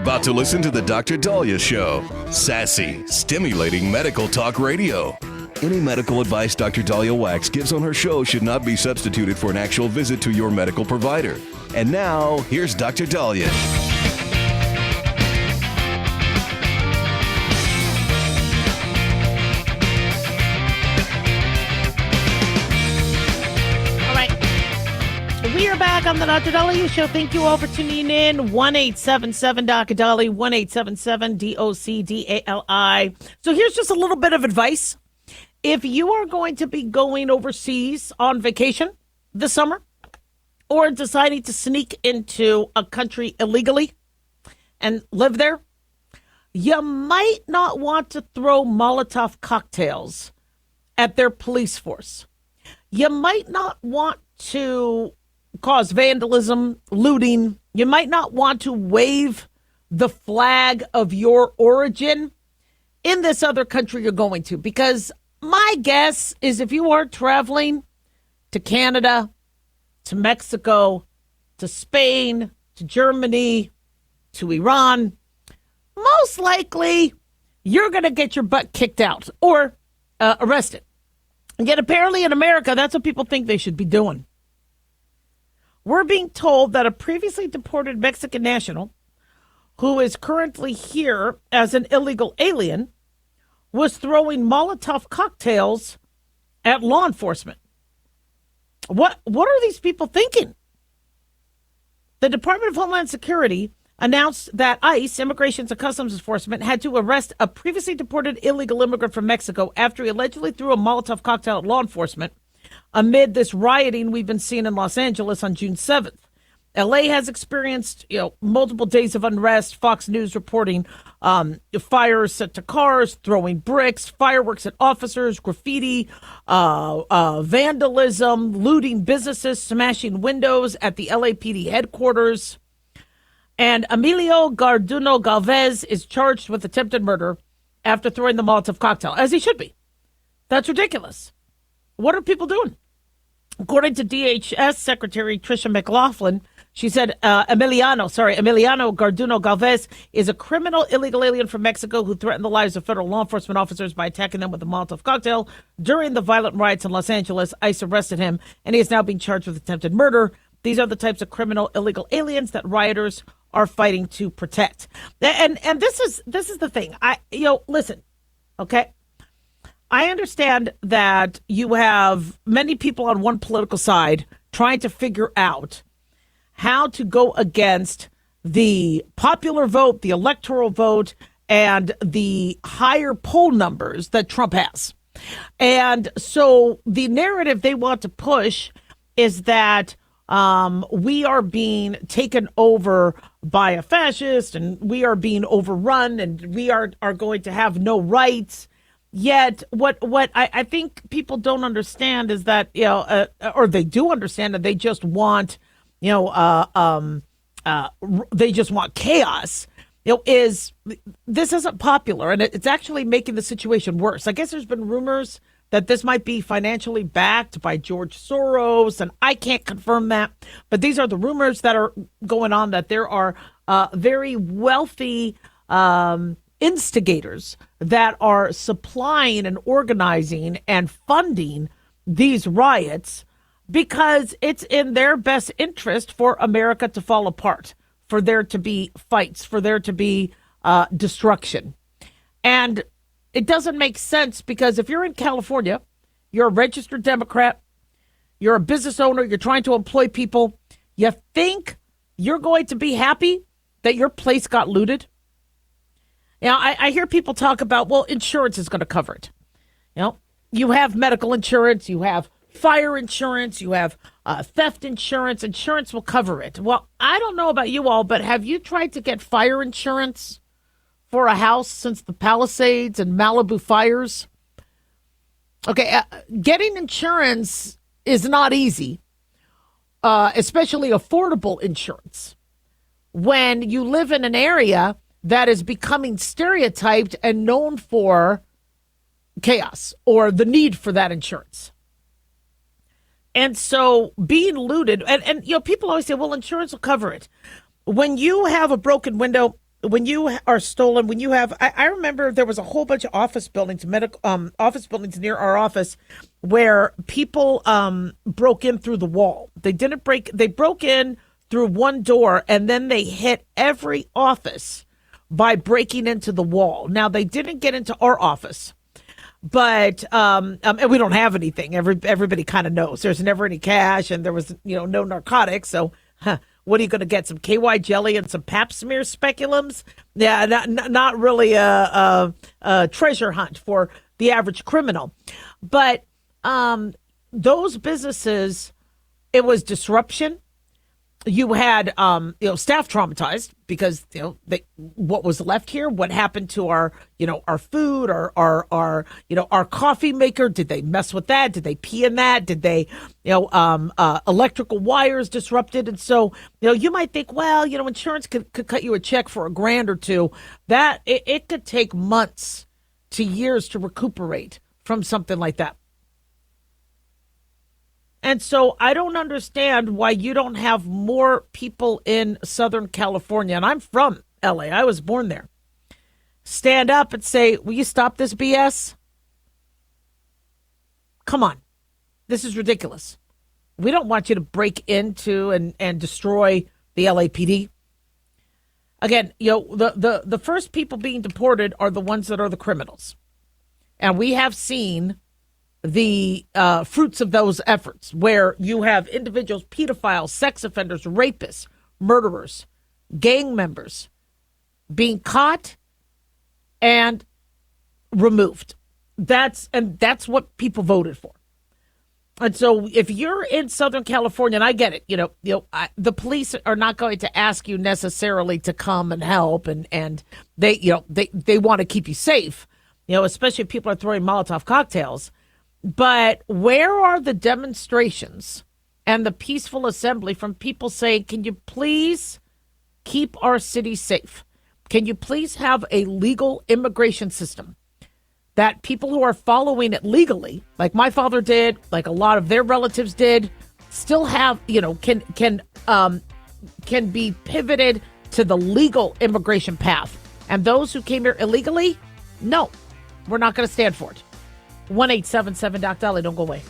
about to listen to the Dr. Daliah Show. Sassy, stimulating medical talk radio. Any medical advice Dr. Daliah Wax gives on her show should not be substituted for an actual visit to your medical provider. And now, here's Dr. Daliah. We are back on the Dr. Daliah Show. Thank you all for tuning in. 1-877-Dr. Dali, 1-877-DOCDALI. So here's just a little bit of advice. If you are going to be going overseas on vacation this summer or deciding to sneak into a country illegally and live there, you might not want to throw Molotov cocktails at their police force. You might not want to cause vandalism, looting. You might not want to wave the flag of your origin in this other country you're going to, because my guess is if you are traveling to Canada, to Mexico, to Spain, to Germany, to Iran, most likely you're going to get your butt kicked out or arrested. And yet apparently in America, that's what people think they should be doing. We're being told that a previously deported Mexican national who is currently here as an illegal alien was throwing Molotov cocktails at law enforcement. What are these people thinking? The Department of Homeland Security announced that ICE, Immigration and Customs Enforcement, had to arrest a previously deported illegal immigrant from Mexico after he allegedly threw a Molotov cocktail at law enforcement amid this rioting we've been seeing in Los Angeles on June 7th. LA has experienced, multiple days of unrest. Fox News reporting fires set to cars, throwing bricks, fireworks at officers, graffiti, vandalism, looting businesses, smashing windows at the LAPD headquarters. And Emilio Garduno Galvez is charged with attempted murder after throwing the Molotov cocktail, as he should be. That's ridiculous. What are people doing? According to DHS Secretary Tricia McLaughlin, she said Emiliano Garduno Galvez is a criminal illegal alien from Mexico who threatened the lives of federal law enforcement officers by attacking them with a Molotov cocktail during the violent riots in Los Angeles. ICE arrested him, and he is now being charged with attempted murder. These are the types of criminal illegal aliens that rioters are fighting to protect. And this is the thing. Listen, okay? I understand that you have many people on one political side trying to figure out how to go against the popular vote, the electoral vote, and the higher poll numbers that Trump has. And so the narrative they want to push is that we are being taken over by a fascist and we are being overrun and we are going to have no rights. Yet what I think people don't understand is that, or they do understand that they just want, they just want chaos. This isn't popular and it's actually making the situation worse. I guess there's been rumors that this might be financially backed by George Soros, and I can't confirm that. But these are the rumors that are going on, that there are very wealthy instigators that are supplying and organizing and funding these riots because it's in their best interest for America to fall apart, for there to be fights, for there to be destruction. And it doesn't make sense because if you're in California, you're a registered Democrat, you're a business owner, you're trying to employ people, you think you're going to be happy that your place got looted? I hear people talk about, well, insurance is going to cover it. You have medical insurance, you have fire insurance, you have theft insurance. Insurance will cover it. Well, I don't know about you all, but have you tried to get fire insurance for a house since the Palisades and Malibu fires? Okay, getting insurance is not easy, especially affordable insurance, when you live in an area that is becoming stereotyped and known for chaos or the need for that insurance. And so being looted, and people always say, well, insurance will cover it. When you have a broken window when you are stolen, when you have, I remember there was a whole bunch of office buildings, office buildings near our office where people broke in through the wall. They broke in through one door and then they hit every office by breaking into the wall. Now, they didn't get into our office, but and we don't have anything. Everybody kind of knows there's never any cash, and there was no narcotics. So, what are you going to get? Some KY jelly and some Pap smear speculums? Yeah, not really a treasure hunt for the average criminal, but those businesses, it was disruption. You had staff traumatized because what was left here, what happened to our food, our coffee maker? Did they mess with that? Did they pee in that? Did they electrical wires disrupted? And so you might think, well, insurance could cut you a check for $1,000 or $2,000. That it could take months to years to recuperate from something like that. And so I don't understand why you don't have more people in Southern California, and I'm from LA, I was born there, stand up and say, will you stop this BS? Come on. This is ridiculous. We don't want you to break into and destroy the LAPD. Again, the first people being deported are the ones that are the criminals. And we have seen the fruits of those efforts, where you have individuals, pedophiles, sex offenders, rapists, murderers, gang members being caught and removed. That's what people voted for. And so if you're in Southern California, and I get it, the police are not going to ask you necessarily to come and help, and they want to keep you safe, especially if people are throwing Molotov cocktails. But where are the demonstrations and the peaceful assembly from people saying, can you please keep our city safe? Can you please have a legal immigration system that people who are following it legally, like my father did, like a lot of their relatives did, still have, can be pivoted to the legal immigration path? And those who came here illegally, no, we're not going to stand for it. 1-877-DOC-DALIAH. Don't go away.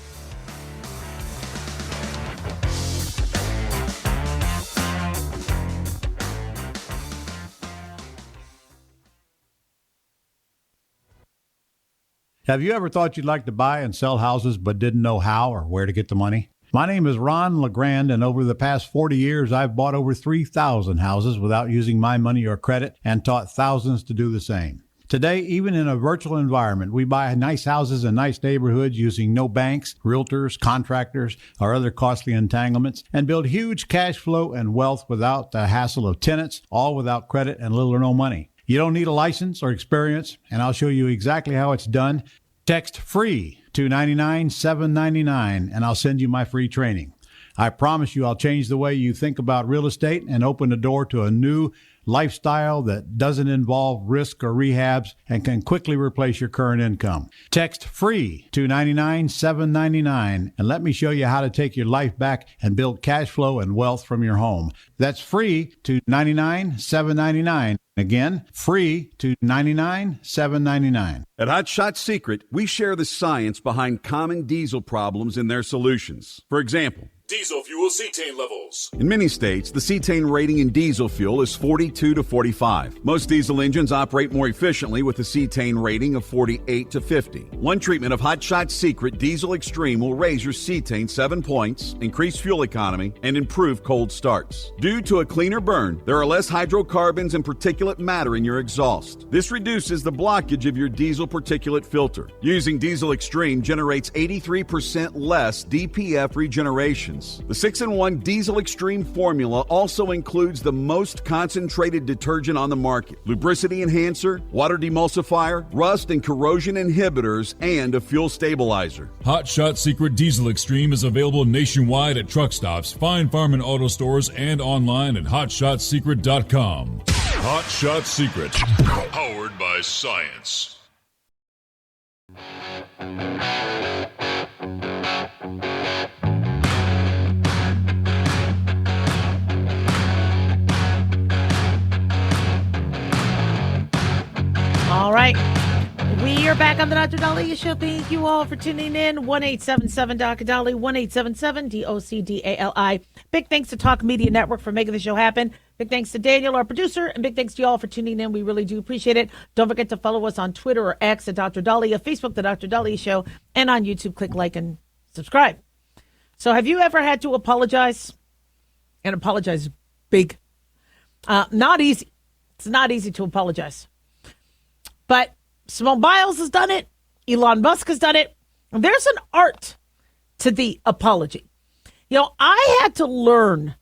Have you ever thought you'd like to buy and sell houses but didn't know how or where to get the money? My name is Ron LeGrand, and over the past 40 years, I've bought over 3,000 houses without using my money or credit, and taught thousands to do the same. Today, even in a virtual environment, we buy nice houses in nice neighborhoods using no banks, realtors, contractors, or other costly entanglements, and build huge cash flow and wealth without the hassle of tenants, all without credit and little or no money. You don't need a license or experience, and I'll show you exactly how it's done. Text FREE to 99799, and I'll send you my free training. I promise you I'll change the way you think about real estate and open the door to a new lifestyle that doesn't involve risk or rehabs and can quickly replace your current income. Text FREE to 99799 and let me show you how to take your life back and build cash flow and wealth from your home. That's FREE to 99799. Again, FREE to 99799. At Hot Shot Secret, we share the science behind common diesel problems and their solutions. For example, diesel fuel cetane levels. in many states, the cetane rating in diesel fuel is 42 to 45. Most diesel engines operate more efficiently with a cetane rating of 48 to 50. One treatment of Hot Shot Secret Diesel Extreme will raise your cetane 7 points, increase fuel economy, and improve cold starts. Due to a cleaner burn, there are less hydrocarbons and particulate matter in your exhaust. This reduces the blockage of your diesel particulate filter. Using Diesel Extreme generates 83% less DPF regeneration. The 6-in-1 Diesel Extreme formula also includes the most concentrated detergent on the market, lubricity enhancer, water demulsifier, rust and corrosion inhibitors, and a fuel stabilizer. Hot Shot Secret Diesel Extreme is available nationwide at truck stops, fine farm and auto stores, and online at hotshotsecret.com. Hot Shot Secret, powered by science. We are back on the Dr. Daliah Show. Thank you all for tuning in. 1-877 Dr. Dali, 1-877-DOCDALI. Big thanks to Talk Media Network for making the show happen. Big thanks to Daniel, our producer, and big thanks to you all for tuning in. We really do appreciate it. Don't forget to follow us on Twitter or X at Dr. Daliah, Facebook, The Dr. Daliah Show, and on YouTube, click like and subscribe. So have you ever had to apologize? And apologize big. Not easy. It's not easy to apologize. But Simone Biles has done it. Elon Musk has done it. There's an art to the apology. I had to learn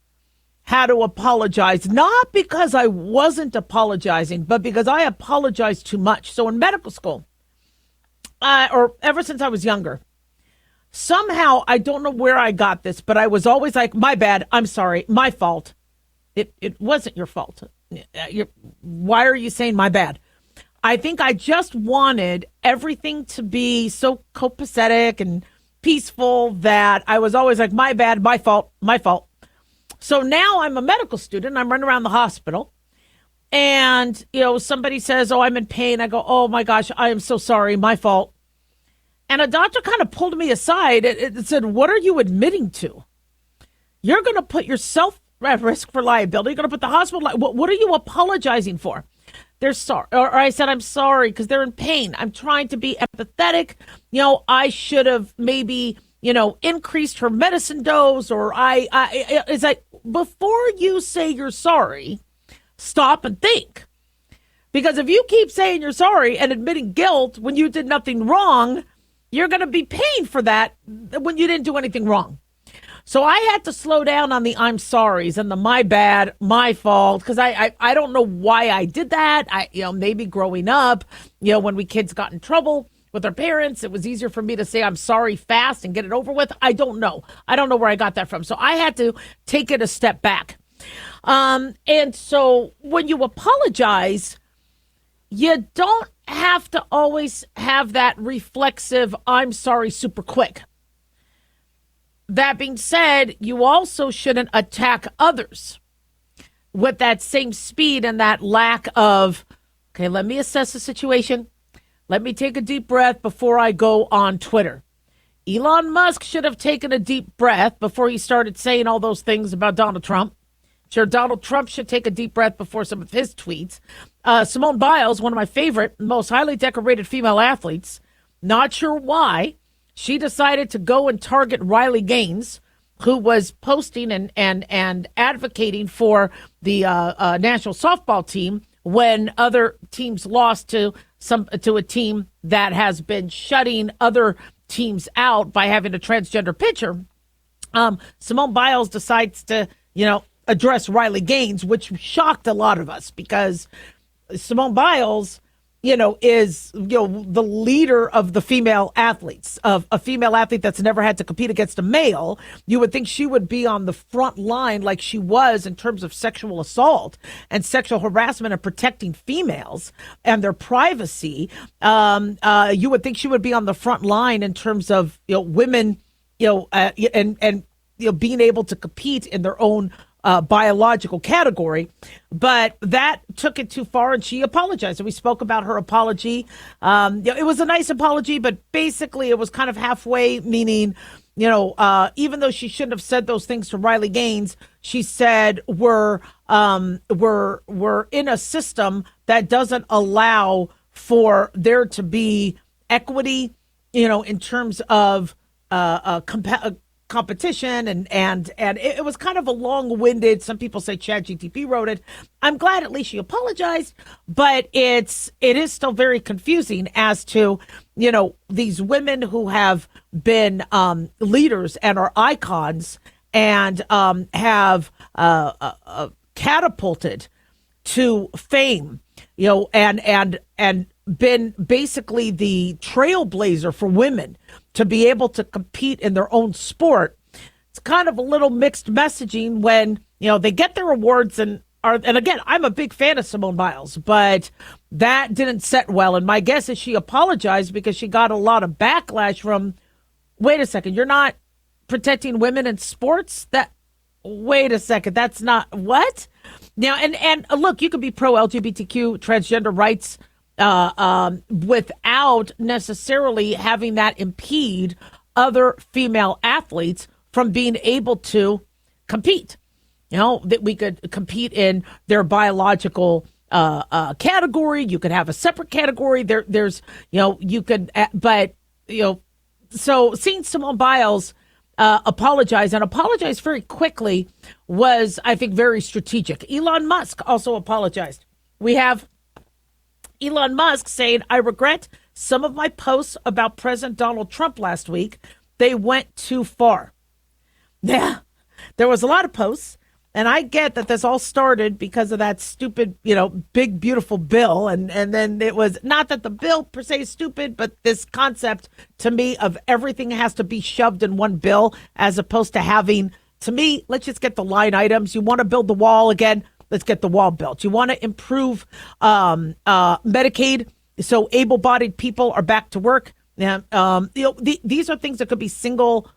how to apologize, not because I wasn't apologizing, but because I apologized too much. So in medical school, or ever since I was younger, somehow, I don't know where I got this, but I was always like, my bad, I'm sorry, my fault. It wasn't your fault. Why are you saying my bad? I think I just wanted everything to be so copacetic and peaceful that I was always like, my bad, my fault, my fault. So now I'm a medical student. I'm running around the hospital. And, somebody says, oh, I'm in pain. I go, oh, my gosh, I am so sorry, my fault. And a doctor kind of pulled me aside and said, what are you admitting to? You're going to put yourself at risk for liability. You're going to put the hospital. What are you apologizing for? They're sorry. Or I said, I'm sorry because they're in pain. I'm trying to be empathetic. I should have maybe, increased her medicine dose, or it's like, before you say you're sorry, stop and think. Because if you keep saying you're sorry and admitting guilt when you did nothing wrong, you're going to be paying for that when you didn't do anything wrong. So I had to slow down on the I'm sorries and the my bad, my fault, because I don't know why I did that. Maybe growing up, when we kids got in trouble with our parents, it was easier for me to say I'm sorry fast and get it over with. I don't know. I don't know where I got that from. So I had to take it a step back. And so when you apologize, you don't have to always have that reflexive I'm sorry super quick. That being said, you also shouldn't attack others with that same speed and that lack of, okay, let me assess the situation. Let me take a deep breath before I go on Twitter. Elon Musk should have taken a deep breath before he started saying all those things about Donald Trump. Sure, Donald Trump should take a deep breath before some of his tweets. Simone Biles, one of my favorite, most highly decorated female athletes, not sure why, she decided to go and target Riley Gaines, who was posting and advocating for the national softball team when other teams lost to a team that has been shutting other teams out by having a transgender pitcher. Simone Biles decides to, address Riley Gaines, which shocked a lot of us because Simone Biles, is, the leader of the female athletes, of a female athlete that's never had to compete against a male. You would think she would be on the front line like she was in terms of sexual assault and sexual harassment and protecting females and their privacy. You would think she would be on the front line in terms of, women, and being able to compete in their own biological category, but that took it too far and she apologized. And we spoke about her apology. It was a nice apology, but basically it was kind of halfway, meaning, even though she shouldn't have said those things to Riley Gaines, she said we're in a system that doesn't allow for there to be equity, in terms of competition and it was kind of a long-winded, some people say ChatGPT wrote it. I'm glad at least she apologized, but it is still very confusing as to, these women who have been leaders and are icons and have catapulted to fame, and been basically the trailblazer for women to be able to compete in their own sport. It's kind of a little mixed messaging when, they get their awards and again, I'm a big fan of Simone Biles, but that didn't set well. And my guess is she apologized because she got a lot of backlash from, wait a second, you're not protecting women in sports? Wait a second, that's not what? Now, and look, you could be pro-LGBTQ, transgender rights, without necessarily having that impede other female athletes from being able to compete. That we could compete in their biological category. You could have a separate category. There's, you could, so seeing Simone Biles apologize very quickly was, I think, very strategic. Elon Musk also apologized. We have Elon Musk saying, I regret some of my posts about President Donald Trump last week. They went too far. Yeah, there was a lot of posts, and I get that this all started because of that stupid, big, beautiful bill. And then it was not that the bill per se is stupid, but this concept to me of everything has to be shoved in one bill as opposed to having, to me, let's just get the line items. You want to build the wall again? Let's get the wall built. You want to improve Medicaid so able-bodied people are back to work? Yeah, these are things that could be single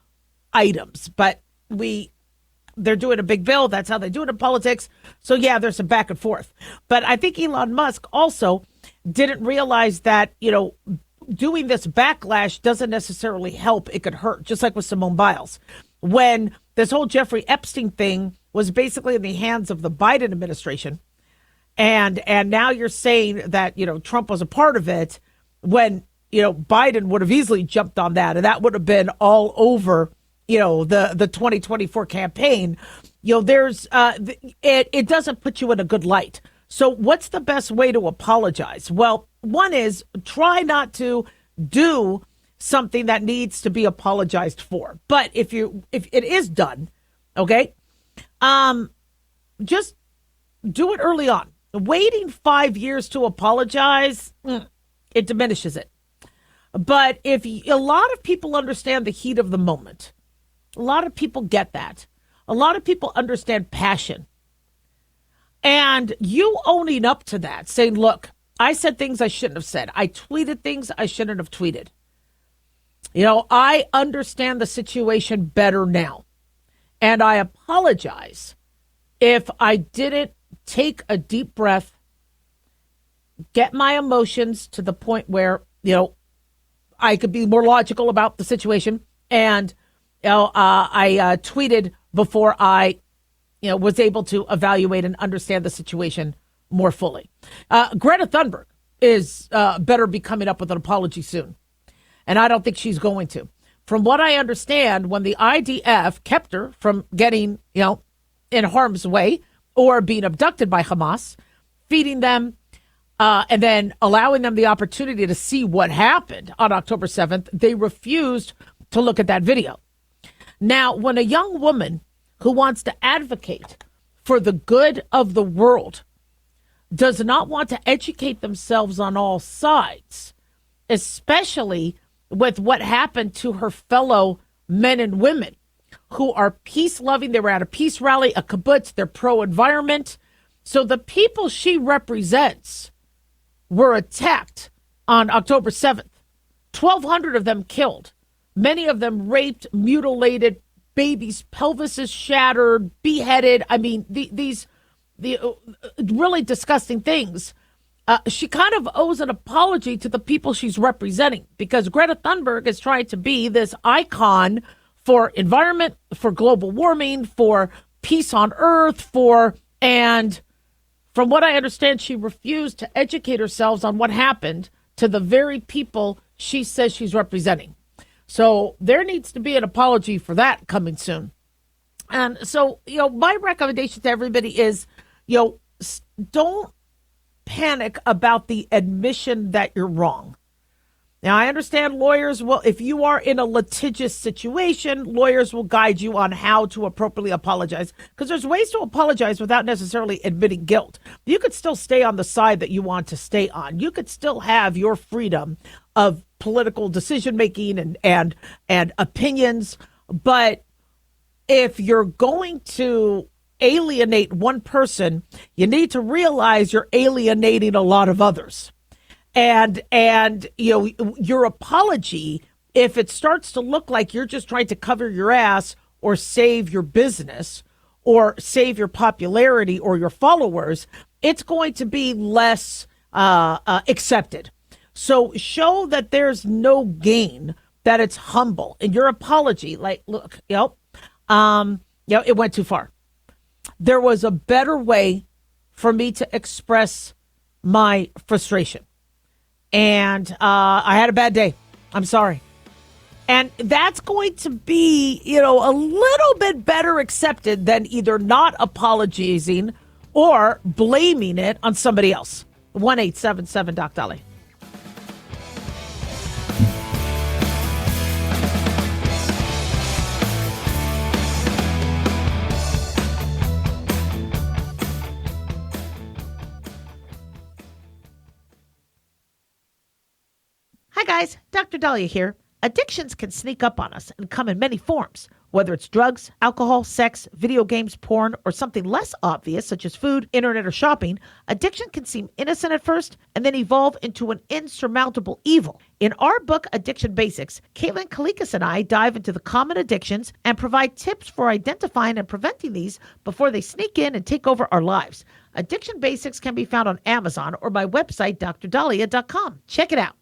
items, but they're doing a big bill. That's how they do it in politics. So, yeah, there's some back and forth. But I think Elon Musk also didn't realize that, doing this backlash doesn't necessarily help. It could hurt, just like with Simone Biles. When this whole Jeffrey Epstein thing was basically in the hands of the Biden administration, and now you're saying that, Trump was a part of it when, Biden would have easily jumped on that, and that would have been all over the 2024 campaign. There's it doesn't put you in a good light. So what's the best way to apologize? Well, one is try not to do something that needs to be apologized for. But if it is done, okay, just do it early on. Waiting 5 years to apologize, it diminishes it. But if a lot of people understand the heat of the moment, a lot of people get that. A lot of people understand passion. And you owning up to that, saying, look, I said things I shouldn't have said. I tweeted things I shouldn't have tweeted. I understand the situation better now. And I apologize if I didn't take a deep breath, get my emotions to the point where, I could be more logical about the situation. And I tweeted before I, was able to evaluate and understand the situation more fully. Greta Thunberg is better be coming up with an apology soon. And I don't think she's going to. From what I understand, when the IDF kept her from getting, in harm's way or being abducted by Hamas, feeding them, and then allowing them the opportunity to see what happened on October 7th, they refused to look at that video. Now, when a young woman who wants to advocate for the good of the world does not want to educate themselves on all sides, especially with what happened to her fellow men and women who are peace-loving, they were at a peace rally, a kibbutz, they're pro-environment. So the people she represents were attacked on October 7th. 1,200 of them killed. Many of them raped, mutilated, babies' pelvises shattered, beheaded. I mean, these really disgusting things. She kind of owes an apology to the people she's representing, because Greta Thunberg is trying to be this icon for environment, for global warming, for peace on earth, and from what I understand, she refused to educate herself on what happened to the very people she says she's representing. So there needs to be an apology for that coming soon. And so, my recommendation to everybody is, don't panic about the admission that you're wrong. Now, I understand lawyers will, if you are in a litigious situation, lawyers will guide you on how to appropriately apologize, because there's ways to apologize without necessarily admitting guilt. You could still stay on the side that you want to stay on. You could still have your freedom of political decision making and opinions. But if you're going to alienate one person, you need to realize you're alienating a lot of others. And your apology, if it starts to look like you're just trying to cover your ass or save your business or save your popularity or your followers, it's going to be less accepted. So show that there's no gain, that it's humble. And your apology, like, look, it went too far. There was a better way for me to express my frustration. And I had a bad day. I'm sorry. And that's going to be, a little bit better accepted than either not apologizing or blaming it on somebody else. 1-877 Doc Daliah. Hi guys, Dr. Daliah here. Addictions can sneak up on us and come in many forms, whether it's drugs, alcohol, sex, video games, porn, or something less obvious such as food, internet, or shopping. Addiction can seem innocent at first and then evolve into an insurmountable evil. In our book, Addiction Basics, Caitlin Kalikas and I dive into the common addictions and provide tips for identifying and preventing these before they sneak in and take over our lives. Addiction Basics can be found on Amazon or my website, drdaliah.com. Check it out.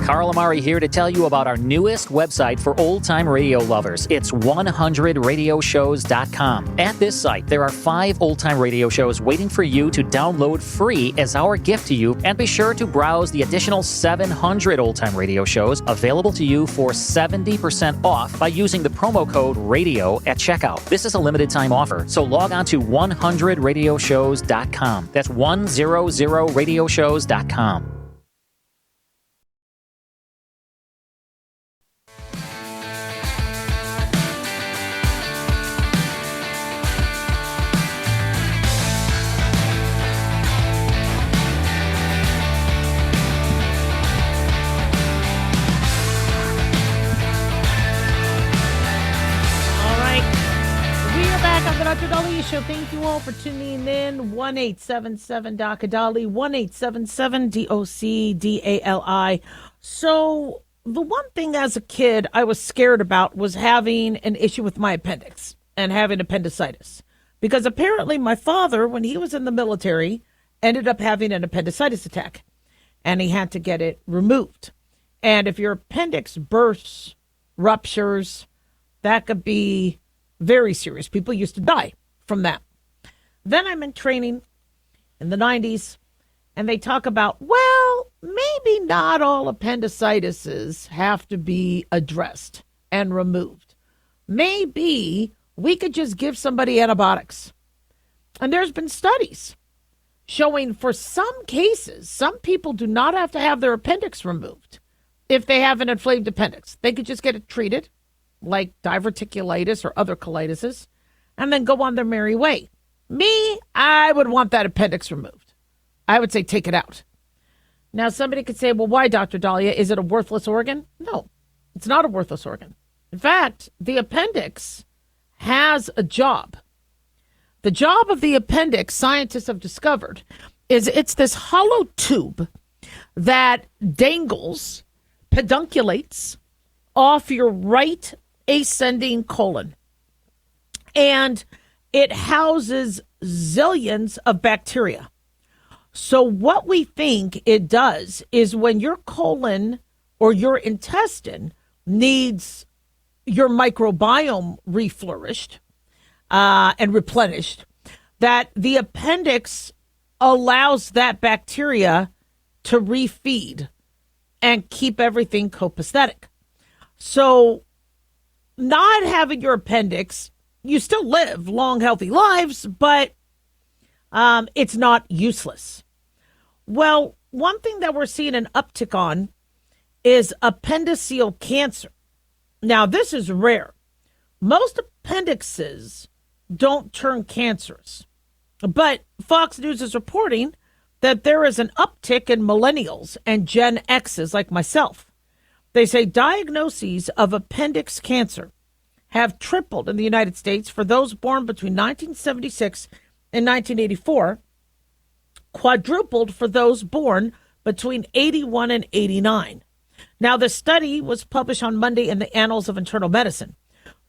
Carl Amari here to tell you about our newest website for old-time radio lovers. It's 100radioshows.com. At this site, there are 5 old-time radio shows waiting for you to download free as our gift to you, and be sure to browse the additional 700 old-time radio shows available to you for 70% off by using the promo code RADIO at checkout. This is a limited-time offer, so log on to 100radioshows.com. That's 100radioshows.com. Dr. Daliah Show. Thank you all for tuning in. 1-877 Doc Dali, 1-877 DOCDALI. So the one thing as a kid I was scared about was having an issue with my appendix and having appendicitis, because apparently my father, when he was in the military, ended up having an appendicitis attack and he had to get it removed. And if your appendix bursts, ruptures, that could be very serious. People used to die from that. Then I'm in training in the 90s, and they talk about, well, maybe not all appendicitis have to be addressed and removed. Maybe we could just give somebody antibiotics. And there's been studies showing for some cases, some people do not have to have their appendix removed if they have an inflamed appendix. They could just get it treated, like diverticulitis or other colitises, and then go on their merry way. Me, I would want that appendix removed. I would say take it out. Now, somebody could say, well, why, Dr. Daliah? Is it a worthless organ? No, it's not a worthless organ. In fact, the appendix has a job. The job of the appendix, scientists have discovered, is it's this hollow tube that dangles, pedunculates off your right ascending colon. And it houses zillions of bacteria. So what we think it does is when your colon or your intestine needs your microbiome reflourished and replenished, that the appendix allows that bacteria to refeed and keep everything copacetic. So not having your appendix, you still live long, healthy lives, but it's not useless. Well, one thing that we're seeing an uptick on is appendiceal cancer. Now, this is rare. Most appendixes don't turn cancerous, but Fox News is reporting that there is an uptick in millennials and Gen X's like myself. They say diagnoses of appendix cancer have tripled in the United States for those born between 1976 and 1984, quadrupled for those born between 81 and 89. Now, the study was published on Monday in the Annals of Internal Medicine.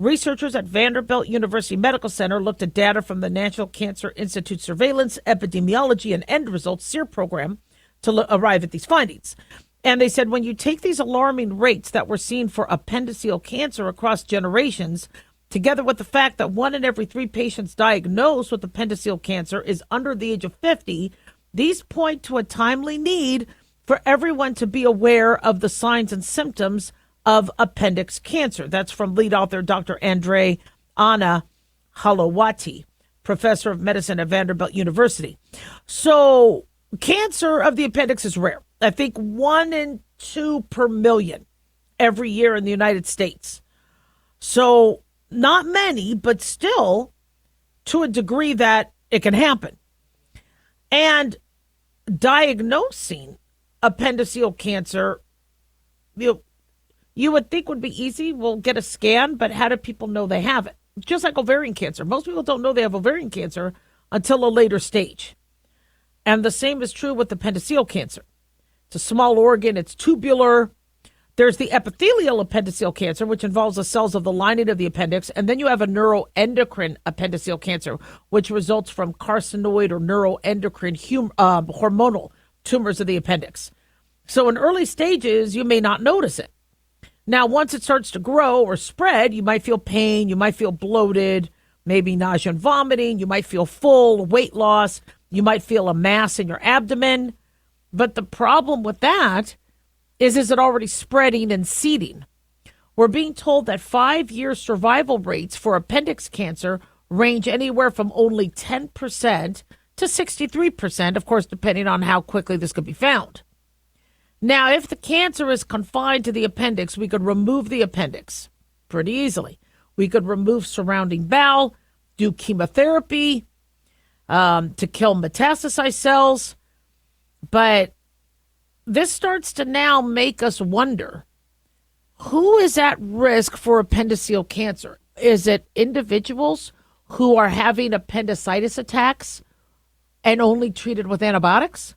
Researchers at Vanderbilt University Medical Center looked at data from the National Cancer Institute Surveillance, Epidemiology, and End Results SEER program to arrive at these findings. And they said when you take these alarming rates that we're seeing for appendiceal cancer across generations, together with the fact that 1 in every 3 patients diagnosed with appendiceal cancer is under the age of 50, these point to a timely need for everyone to be aware of the signs and symptoms of appendix cancer. That's from lead author Dr. Andre Anna Halawati, professor of medicine at Vanderbilt University. So cancer of the appendix is rare. I think 1 in 2 per million every year in the United States. So not many, but still to a degree that it can happen. And diagnosing appendiceal cancer, you would think would be easy. We'll get a scan, but how do people know they have it? Just like ovarian cancer. Most people don't know they have ovarian cancer until a later stage. And the same is true with appendiceal cancer. It's a small organ. It's tubular. There's the epithelial appendiceal cancer, which involves the cells of the lining of the appendix. And then you have a neuroendocrine appendiceal cancer, which results from carcinoid or neuroendocrine hormonal tumors of the appendix. So in early stages, you may not notice it. Now, once it starts to grow or spread, you might feel pain, you might feel bloated, maybe nausea and vomiting, you might feel full, weight loss, you might feel a mass in your abdomen. But the problem with that is it already spreading and seeding? We're being told that 5-year survival rates for appendix cancer range anywhere from only 10% to 63%, of course, depending on how quickly this could be found. Now, if the cancer is confined to the appendix, we could remove the appendix pretty easily. We could remove surrounding bowel, do chemotherapy to kill metastasized cells. But this starts to now make us wonder, who is at risk for appendiceal cancer? Is it individuals who are having appendicitis attacks and only treated with antibiotics?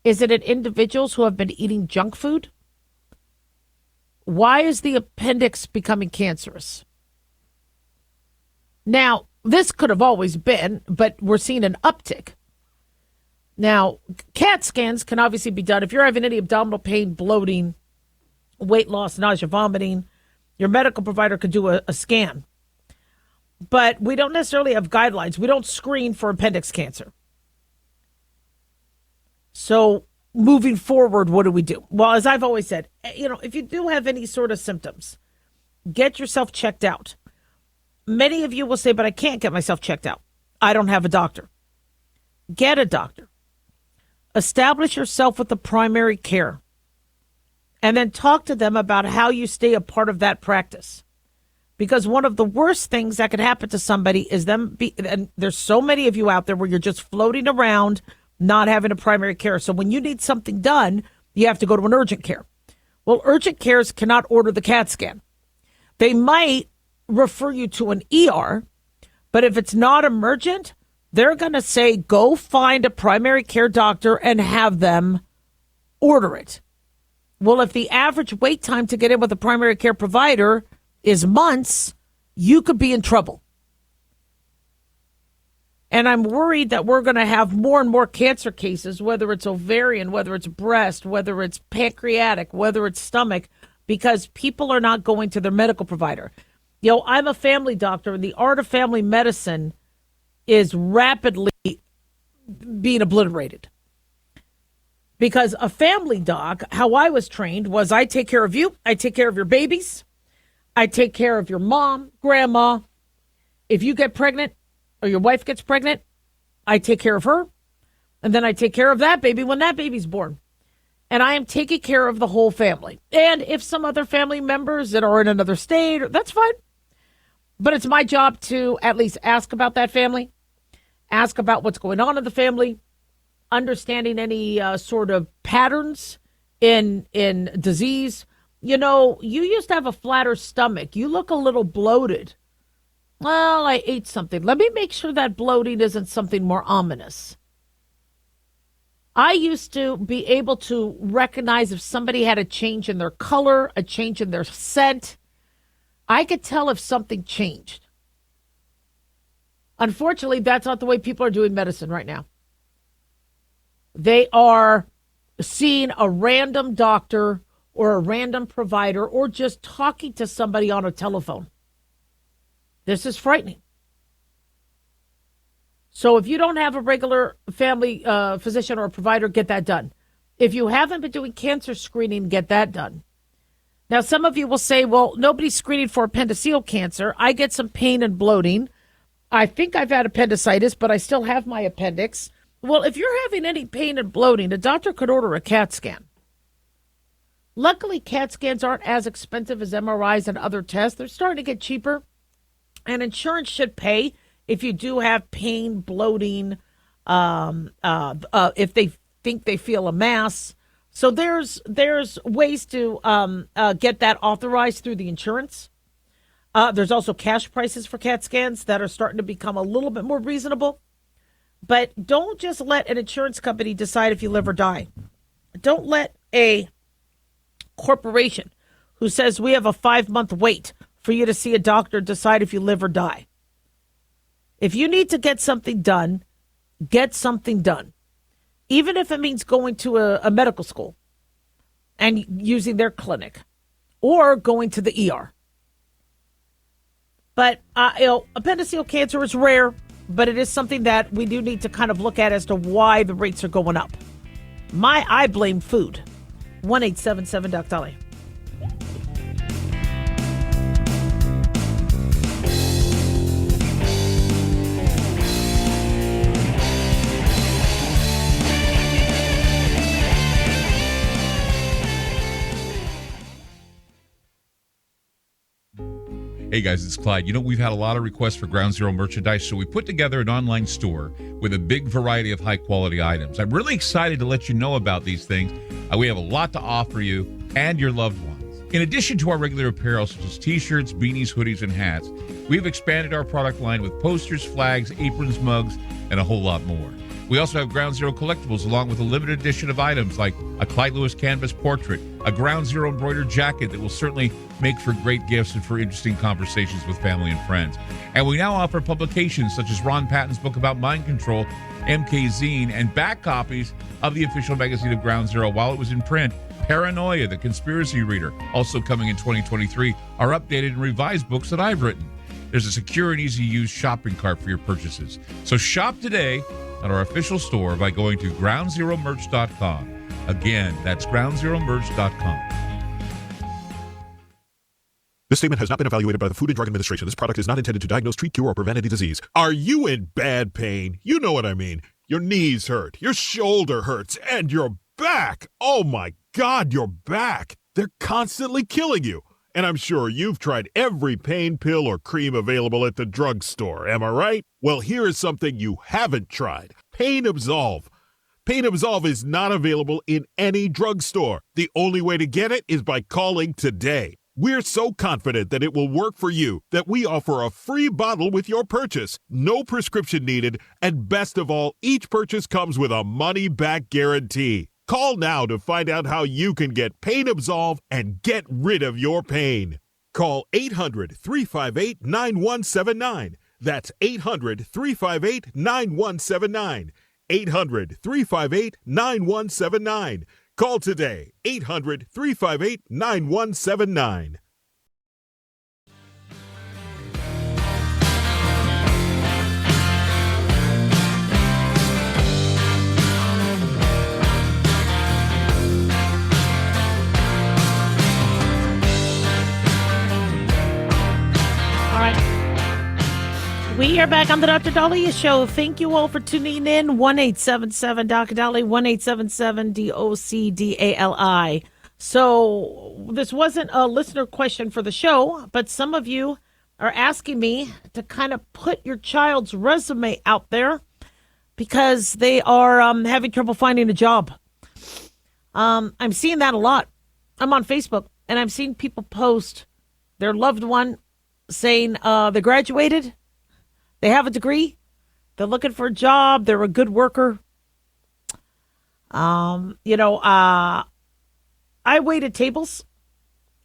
Is it in individuals who have been eating junk food? Why is the appendix becoming cancerous? Now, this could have always been, but we're seeing an uptick. Now, CAT scans can obviously be done. If you're having any abdominal pain, bloating, weight loss, nausea, vomiting, your medical provider could do a scan. But we don't necessarily have guidelines. We don't screen for appendix cancer. So moving forward, what do we do? Well, as I've always said, if you do have any sort of symptoms, get yourself checked out. Many of you will say, but I can't get myself checked out. I don't have a doctor. Get a doctor. Establish yourself with the primary care. And then talk to them about how you stay a part of that practice. Because one of the worst things that could happen to somebody is and there's so many of you out there where you're just floating around, not having a primary care. So when you need something done, you have to go to an urgent care. Well, urgent cares cannot order the CAT scan. They might refer you to an ER, but if it's not emergent, they're going to say, go find a primary care doctor and have them order it. Well, if the average wait time to get in with a primary care provider is months, you could be in trouble. And I'm worried that we're going to have more and more cancer cases, whether it's ovarian, whether it's breast, whether it's pancreatic, whether it's stomach, because people are not going to their medical provider. I'm a family doctor, and the art of family medicine is rapidly being obliterated. Because a family doc, how I was trained was I take care of you, I take care of your babies, I take care of your mom, grandma. If you get pregnant or your wife gets pregnant, I take care of her. And then I take care of that baby when that baby's born. And I am taking care of the whole family. And if some other family members that are in another state, that's fine. But it's my job to at least ask about that family, ask about what's going on in the family, understanding any sort of patterns in disease. You used to have a flatter stomach. You look a little bloated. Well, I ate something. Let me make sure that bloating isn't something more ominous. I used to be able to recognize if somebody had a change in their color, a change in their scent. I could tell if something changed. Unfortunately, that's not the way people are doing medicine right now. They are seeing a random doctor or a random provider or just talking to somebody on a telephone. This is frightening. So if you don't have a regular family physician or provider, get that done. If you haven't been doing cancer screening, get that done. Now, some of you will say, well, nobody's screening for appendiceal cancer. I get some pain and bloating. I think I've had appendicitis, but I still have my appendix. Well, if you're having any pain and bloating, a doctor could order a CAT scan. Luckily, CAT scans aren't as expensive as MRIs and other tests. They're starting to get cheaper. And insurance should pay if you do have pain, bloating, if they think they feel a mass. So there's ways to get that authorized through the insurance. There's also cash prices for CAT scans that are starting to become a little bit more reasonable. But don't just let an insurance company decide if you live or die. Don't let a corporation who says we have a 5-month wait for you to see a doctor decide if you live or die. If you need to get something done, get something done. Even if it means going to a medical school and using their clinic or going to the ER. But appendiceal cancer is rare, but it is something that we do need to kind of look at as to why the rates are going up. I blame food. 1-877 Doc Daliah. Hey guys, it's Clyde. You know, we've had a lot of requests for Ground Zero merchandise, so we put together an online store with a big variety of high-quality items. I'm really excited to let you know about these things. We have a lot to offer you and your loved ones. In addition to our regular apparel, such as t-shirts, beanies, hoodies, and hats, we've expanded our product line with posters, flags, aprons, mugs, and a whole lot more. We also have Ground Zero collectibles along with a limited edition of items like a Clyde Lewis canvas portrait, a Ground Zero embroidered jacket that will certainly make for great gifts and for interesting conversations with family and friends. And we now offer publications such as Ron Patton's book about mind control, MK Zine, and back copies of the official magazine of Ground Zero while it was in print. Paranoia, the Conspiracy Reader, also coming in 2023, are updated and revised books that I've written. There's a secure and easy-to-use shopping cart for your purchases. So shop today at our official store by going to groundzeromerch.com. Again, that's groundzeromerch.com. This statement has not been evaluated by the Food and Drug Administration. This product is not intended to diagnose, treat, cure, or prevent any disease. Are you in bad pain? You know what I mean. Your knees hurt, your shoulder hurts, and your back. Oh my God, your back. They're constantly killing you. And I'm sure you've tried every pain pill or cream available at the drugstore. Am I right? Well, here is something you haven't tried. Pain Absolve. Pain Absolve is not available in any drugstore. The only way to get it is by calling today. We're so confident that it will work for you that we offer a free bottle with your purchase. No prescription needed. And best of all, each purchase comes with a money-back guarantee. Call now to find out how you can get Pain Absolve and get rid of your pain. Call 800-358-9179. That's 800-358-9179. 800-358-9179. Call today, 800-358-9179. We are back on the Dr. Daliah Show. Thank you all for tuning in. 1-877 Dr. Daliah, 1-877 DOCDALI. So this wasn't a listener question for the show, but some of you are asking me to kind of put your child's resume out there because they are having trouble finding a job. I'm seeing that a lot. I'm on Facebook, and I'm seeing people post their loved one saying they graduated. They have a degree. They're looking for a job. They're a good worker. I waited tables,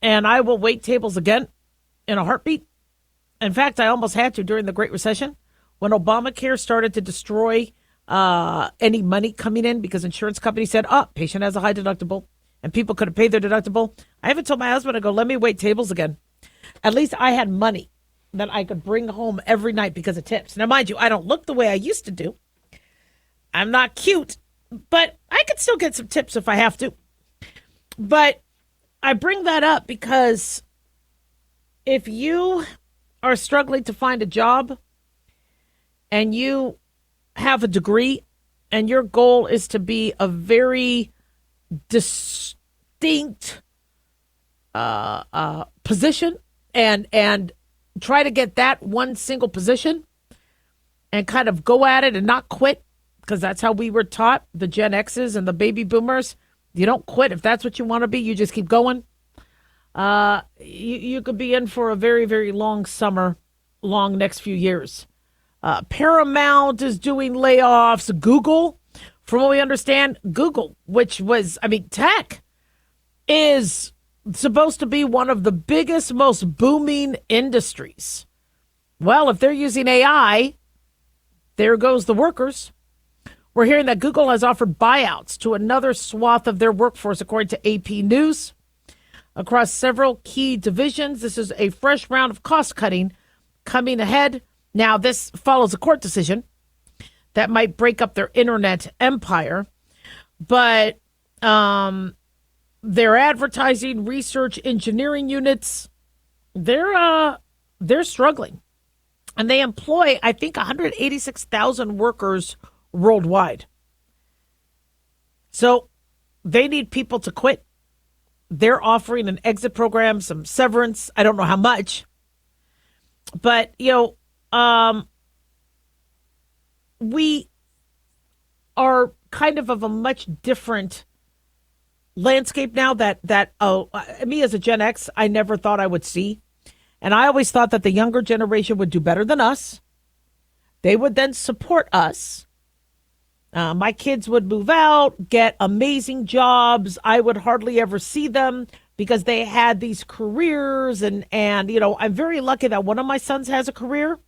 and I will wait tables again. in a heartbeat. In fact, I almost had to during the Great Recession when Obamacare started to destroy any money coming in because insurance companies said, patient has a high deductible and people couldn't pay their deductible. I even told my husband, I go, let me wait tables again. At least I had money that I could bring home every night because of tips. Now, mind you, I don't look the way I used to do. I'm not cute, but I could still get some tips if I have to. But I bring that up because if you are struggling to find a job and you have a degree and your goal is to be a very distinct position and try to get that one single position and kind of go at it and not quit, because that's how we were taught, the Gen X's and the baby boomers. You don't quit. If that's what you want to be, you just keep going. You could be in for a very, very long summer, long next few years. Paramount is doing layoffs. Google, from what we understand, Google, which was, tech is supposed to be one of the biggest, most booming industries. Well, if they're using AI, there goes the workers. We're hearing that Google has offered buyouts to another swath of their workforce, according to AP News. Across several key divisions, this is a fresh round of cost cutting coming ahead. Now, this follows a court decision that might break up their internet empire. But their advertising, research, engineering units, they're struggling. And they employ, I think, 186,000 workers worldwide. So they need people to quit. They're offering an exit program, some severance. I don't know how much. But, we are kind of a much different landscape now that me as a Gen X, I never thought I would see. And I always thought that the younger generation would do better than us. They would then support us. My kids would move out, get amazing jobs. I would hardly ever see them because they had these careers. And I'm very lucky that one of my sons has a career,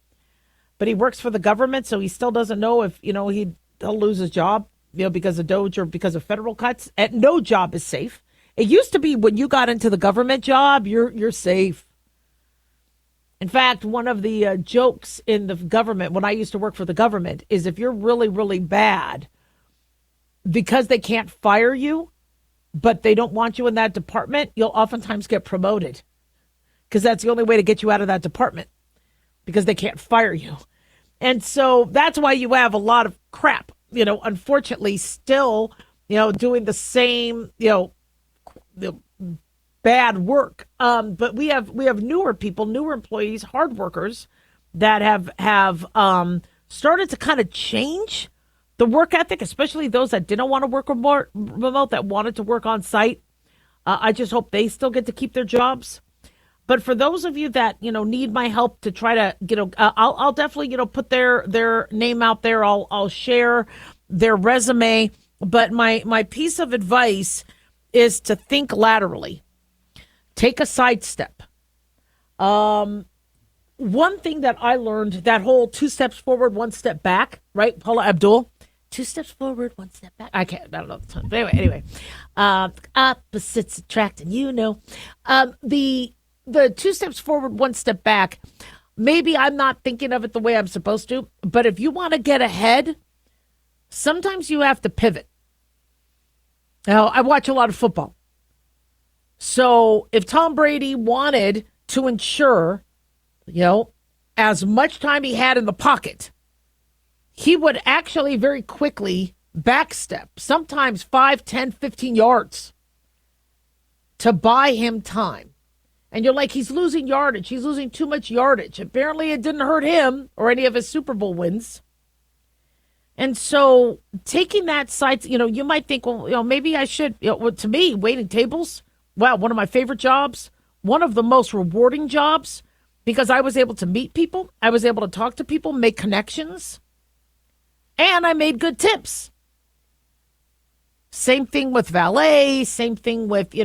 but he works for the government. So he still doesn't know if, he'll lose his job, because of DOGE or because of federal cuts. And no job is safe. It used to be when you got into the government job, you're safe. In fact, one of the jokes in the government, when I used to work for the government, is if you're really, really bad, because they can't fire you, but they don't want you in that department, you'll oftentimes get promoted. Because that's the only way to get you out of that department, because they can't fire you. And so that's why you have a lot of crap, unfortunately, still, doing the same, the bad work. But we have newer people, newer employees, hard workers that have started to kind of change the work ethic, especially those that didn't want to work remote, that wanted to work on site. I just hope they still get to keep their jobs. But for those of you that, need my help to try to, I'll definitely, put their name out there. I'll share their resume. But my piece of advice is to think laterally. Take a sidestep. One thing that I learned, that whole 2 steps forward, 1 step back, right? Paula Abdul, 2 steps forward, 1 step back. I don't know the time. But anyway, opposites attract, and the 2 steps forward, 1 step back, maybe I'm not thinking of it the way I'm supposed to, but if you want to get ahead, sometimes you have to pivot. Now, I watch a lot of football. So if Tom Brady wanted to ensure, as much time he had in the pocket, he would actually very quickly backstep, sometimes 5, 10, 15 yards to buy him time. And you're like, he's losing yardage. He's losing too much yardage. Apparently it didn't hurt him or any of his Super Bowl wins. And so taking that side, you might think, well, maybe I should, to me, waiting tables, wow, one of my favorite jobs, one of the most rewarding jobs, because I was able to meet people. I was able to talk to people, make connections, and I made good tips. Same thing with valet, same thing with,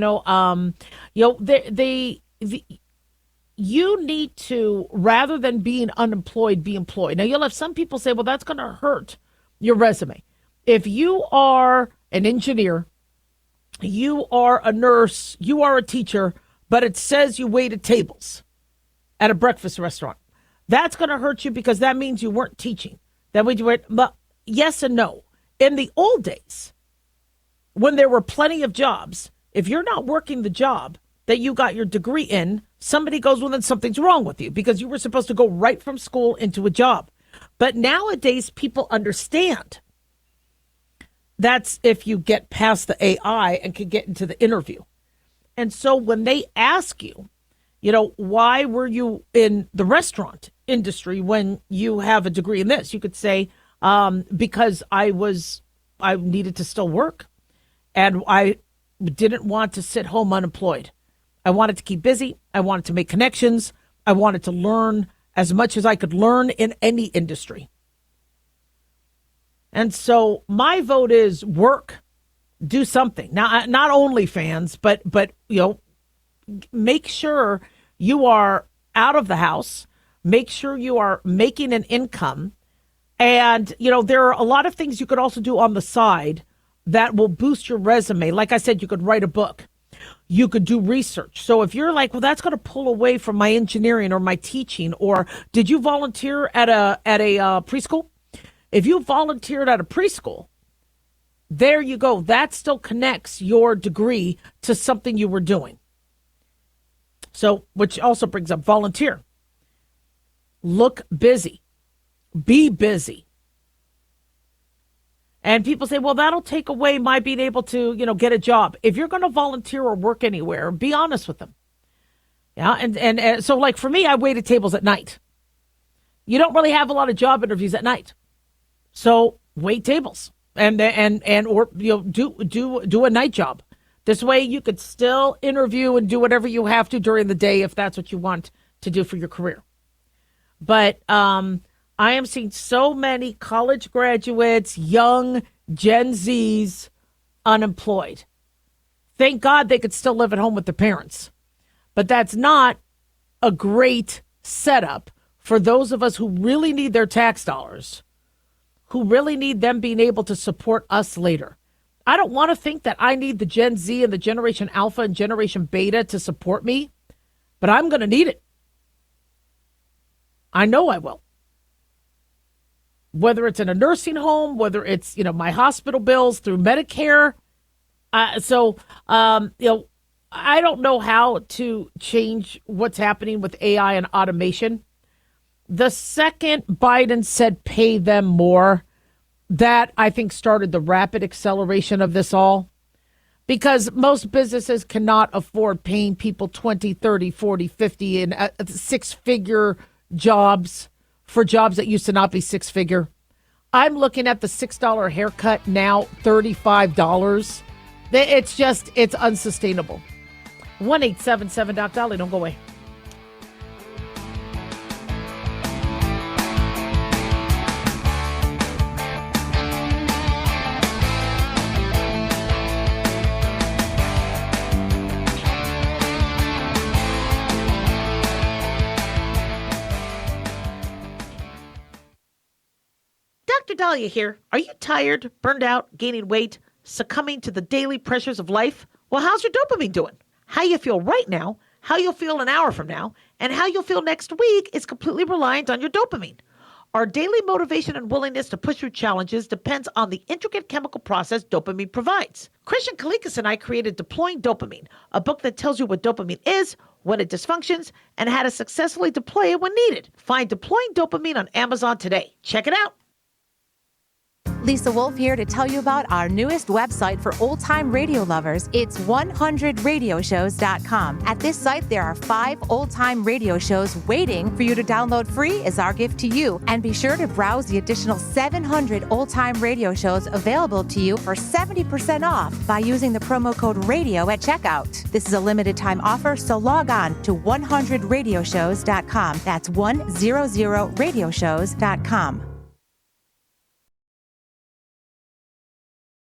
you need to, rather than being unemployed, be employed. Now, you'll have some people say, well, that's going to hurt your resume. If you are an engineer, you are a nurse, you are a teacher, but it says you waited tables at a breakfast restaurant, that's going to hurt you because that means you weren't teaching. That means you were, but yes and no. In the old days, when there were plenty of jobs, if you're not working the job that you got your degree in, somebody goes, well, then something's wrong with you because you were supposed to go right from school into a job. But nowadays, people understand that's if you get past the AI and can get into the interview. And so when they ask you, why were you in the restaurant industry when you have a degree in this? You could say, because I needed to still work and I didn't want to sit home unemployed. I wanted to keep busy. I wanted to make connections. I wanted to learn as much as I could learn in any industry. And so my vote is work, do something. Now, not OnlyFans, but make sure you are out of the house. Make sure you are making an income. And, there are a lot of things you could also do on the side that will boost your resume. Like I said, you could write a book. You could do research. So if you're like, well, that's going to pull away from my engineering or my teaching, or did you volunteer at a preschool? If you volunteered at a preschool, there you go. That still connects your degree to something you were doing. So, which also brings up volunteer. Look busy. Be busy. And people say, well, that'll take away my being able to, get a job. If you're going to volunteer or work anywhere, be honest with them. Yeah. And so like for me, I waited tables at night. You don't really have a lot of job interviews at night. So wait tables or do a night job. This way you could still interview and do whatever you have to during the day if that's what you want to do for your career. But I am seeing so many college graduates, young Gen Zs, unemployed. Thank God they could still live at home with their parents. But that's not a great setup for those of us who really need their tax dollars, who really need them being able to support us later. I don't want to think that I need the Gen Z and the Generation Alpha and Generation Beta to support me, but I'm going to need it. I know I will. Whether it's in a nursing home, whether it's, my hospital bills through Medicare. I don't know how to change what's happening with AI and automation. The second Biden said pay them more, that I think started the rapid acceleration of this all. Because most businesses cannot afford paying people 20, 30, 40, 50 and six-figure jobs for jobs that used to not be six-figure. I'm looking at the $6 haircut now, $35. It's unsustainable. 1-877-DOC-DOLLY. Don't go away. Dr. Daliah here. Are you tired, burned out, gaining weight, succumbing to the daily pressures of life? Well, how's your dopamine doing? How you feel right now, how you'll feel an hour from now, and how you'll feel next week is completely reliant on your dopamine. Our daily motivation and willingness to push through challenges depends on the intricate chemical process dopamine provides. Christian Kalikas and I created Deploying Dopamine, a book that tells you what dopamine is, when it dysfunctions, and how to successfully deploy it when needed. Find Deploying Dopamine on Amazon today. Check it out. Lisa Wolf here to tell you about our newest website for old-time radio lovers. It's 100radioshows.com. At this site, there are 5 old-time radio shows waiting for you to download free as our gift to you. And be sure to browse the additional 700 old-time radio shows available to you for 70% off by using the promo code RADIO at checkout. This is a limited-time offer, so log on to 100radioshows.com. That's 100radioshows.com.